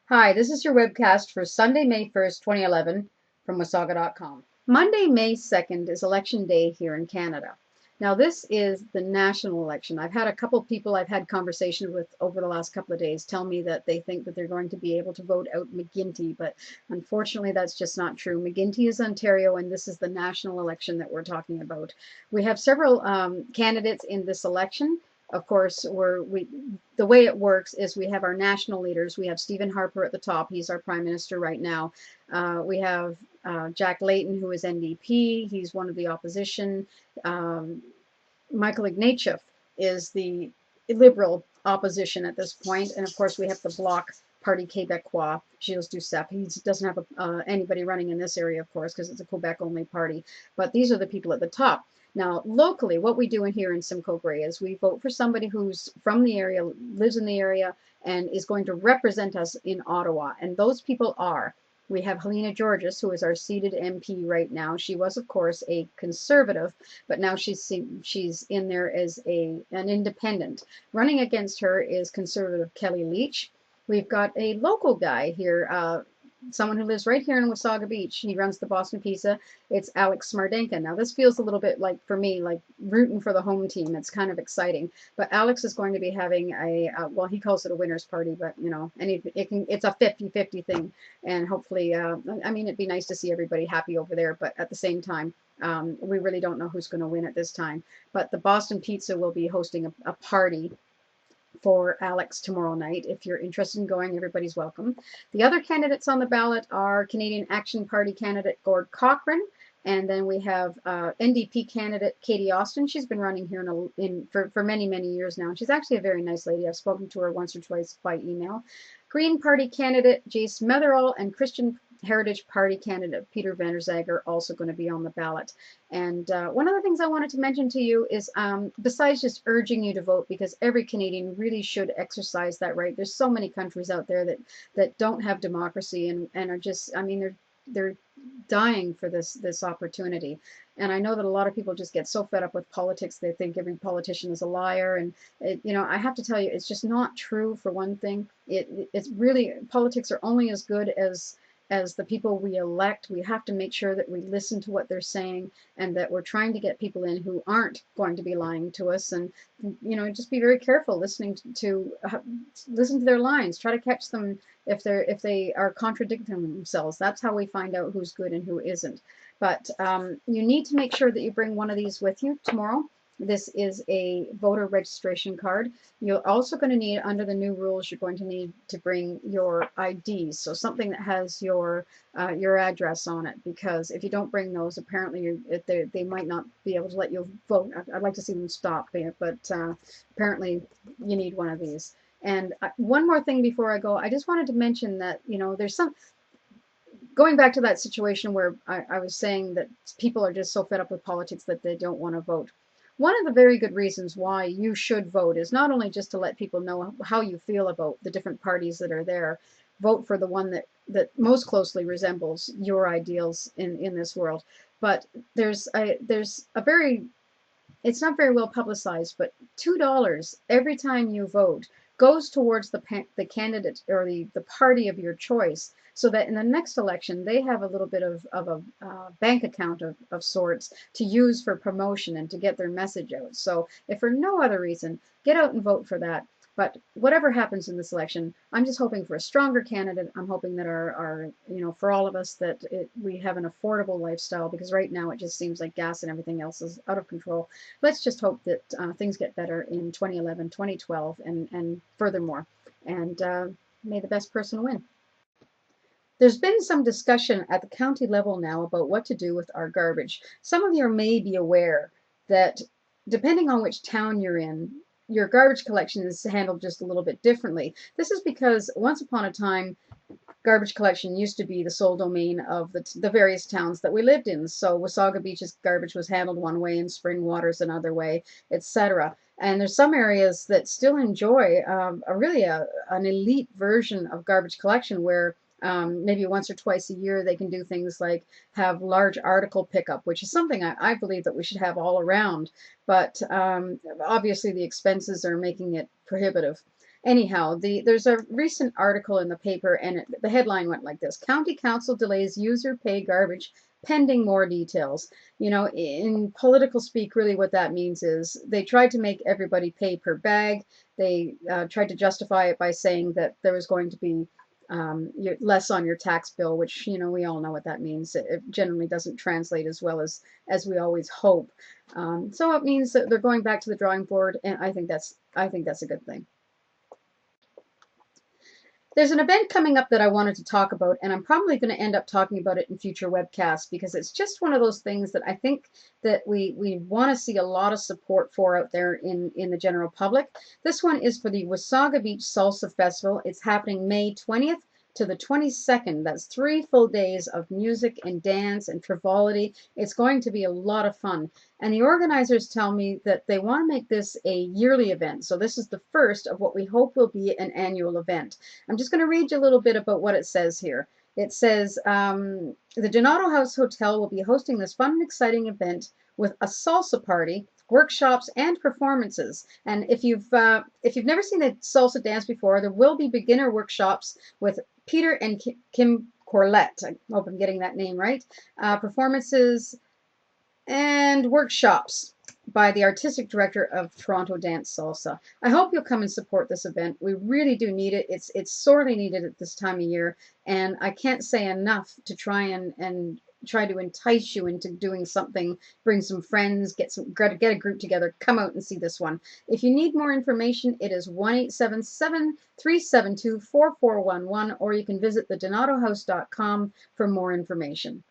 Hi, this is your webcast for Sunday, May 1st, 2011 from Wasaga.com. Monday, May 2nd is election day here in Canada. Now, this is the national election. I've had a couple people I've had conversations with over the last couple of days tell me that they think that they're going to be able to vote out McGuinty, but unfortunately that's just not true. McGuinty is Ontario, and this is the national election that we're talking about. We have several candidates in this election. Of course, the way it works is we have our national leaders. We have Stephen Harper at the top. He's our prime minister right now. We have Jack Layton, who is NDP. He's one of the opposition. Michael Ignatieff is the liberal opposition at this point. And of course, we have the Bloc Party Québécois, Gilles Duceppe. He doesn't have anybody running in this area, of course, because it's a Quebec-only party. But these are the people at the top. Now, locally, what we do in here in Simcoe-Grey is we vote for somebody who's from the area, lives in the area, and is going to represent us in Ottawa. And those people are, we have Helena Georges, who is our seated MP right now. She was, of course, a conservative, but now she's in there as an independent. Running against her is conservative Kelly Leach. We've got a local guy here, someone who lives right here in Wasaga Beach. He runs the Boston Pizza. It's Alex Smardenka. Now, this feels a little bit like, for me, like rooting for the home team. It's kind of exciting. But Alex is going to be having well, he calls it a winner's party, but, you know, it's a 50-50 thing. And hopefully, I mean, it'd be nice to see everybody happy over there. But at the same time, we really don't know who's going to win at this time. But the Boston Pizza will be hosting a party for Alex tomorrow night. If you're interested in going, everybody's welcome. The other candidates on the ballot are Canadian Action Party candidate Gord Cochran, and then we have NDP candidate Katie Austin. She's been running here for many, many years now. And she's actually a very nice lady. I've spoken to her once or twice by email. Green Party candidate Jace Metherall and Christian Heritage Party candidate Peter van der Zag are also going to be on the ballot. And one of the things I wanted to mention to you is, besides just urging you to vote, because every Canadian really should exercise that right. There's so many countries out there that don't have democracy and are just, I mean, they're dying for this opportunity. And I know that a lot of people just get so fed up with politics, they think every politician is a liar. And, you know, I have to tell you, it's just not true, for one thing. It's really, politics are only as good as the people we elect. We have to make sure that we listen to what they're saying and that we're trying to get people in who aren't going to be lying to us. And, you know, just be very careful listening to listen to their lines. Try to catch them if they are contradicting themselves. That's how we find out who's good and who isn't. But you need to make sure that you bring one of these with you tomorrow. This is a voter registration card. You're also going to need, under the new rules, you're going to need to bring your IDs, so something that has your address on it, because if you don't bring those, apparently they might not be able to let you vote. I'd like to see them stop it, but apparently you need one of these. And one more thing before I go, I just wanted to mention that, you know, there's going back to that situation where I was saying that people are just so fed up with politics that they don't want to vote. One of the very good reasons why you should vote is not only just to let people know how you feel about the different parties that are there. Vote for the one that most closely resembles your ideals in this world. But there's a very, it's not very well publicized, but $2 every time you vote goes towards the candidate or the party of your choice, so that in the next election they have a little bit of a bank account of sorts to use for promotion and to get their message out. So if for no other reason, get out and vote for that. But whatever happens in this election, I'm just hoping for a stronger candidate. I'm hoping that our you know, for all of us, that we have an affordable lifestyle, because right now it just seems like gas and everything else is out of control. Let's just hope that things get better in 2011, 2012, and furthermore. And may the best person win. There's been some discussion at the county level now about what to do with our garbage. Some of you may be aware that depending on which town you're in, your garbage collection is handled just a little bit differently. This is because once upon a time, garbage collection used to be the sole domain of the various towns that we lived in. So Wasaga Beach's garbage was handled one way and Spring Water's another way, etc. And there's some areas that still enjoy an elite version of garbage collection where maybe once or twice a year they can do things like have large article pickup, which is something I believe that we should have all around. But obviously the expenses are making it prohibitive. Anyhow, there's a recent article in the paper, and the headline went like this: County Council delays user pay garbage pending more details. You know, in political speak, really what that means is they tried to make everybody pay per bag. They tried to justify it by saying that there was going to be less on your tax bill, which, you know, we all know what that means. It generally doesn't translate as well as we always hope. So it means that they're going back to the drawing board, and I think that's a good thing. There's an event coming up that I wanted to talk about, and I'm probably going to end up talking about it in future webcasts because it's just one of those things that I think that we want to see a lot of support for out there in the general public. This one is for the Wasaga Beach Salsa Festival. It's happening May 20th to the 22nd. That's 3 full days of music and dance and frivolity. It's going to be a lot of fun. And the organizers tell me that they want to make this a yearly event. So this is the first of what we hope will be an annual event. I'm just going to read you a little bit about what it says here. It says, the Donato House Hotel will be hosting this fun and exciting event with a salsa party, workshops, and performances. And if you've never seen a salsa dance before, there will be beginner workshops with Peter and Kim Corlett. I hope I'm getting that name right. Performances and workshops by the artistic director of Toronto Dance Salsa. I hope you'll come and support this event. We really do need it. It's sorely needed at this time of year, and I can't say enough to try and try to entice you into doing something. Bring some friends, get a group together, come out and see this one. If you need more information, it is 1-877-372-4411, or you can visit thedonatohouse.com for more information.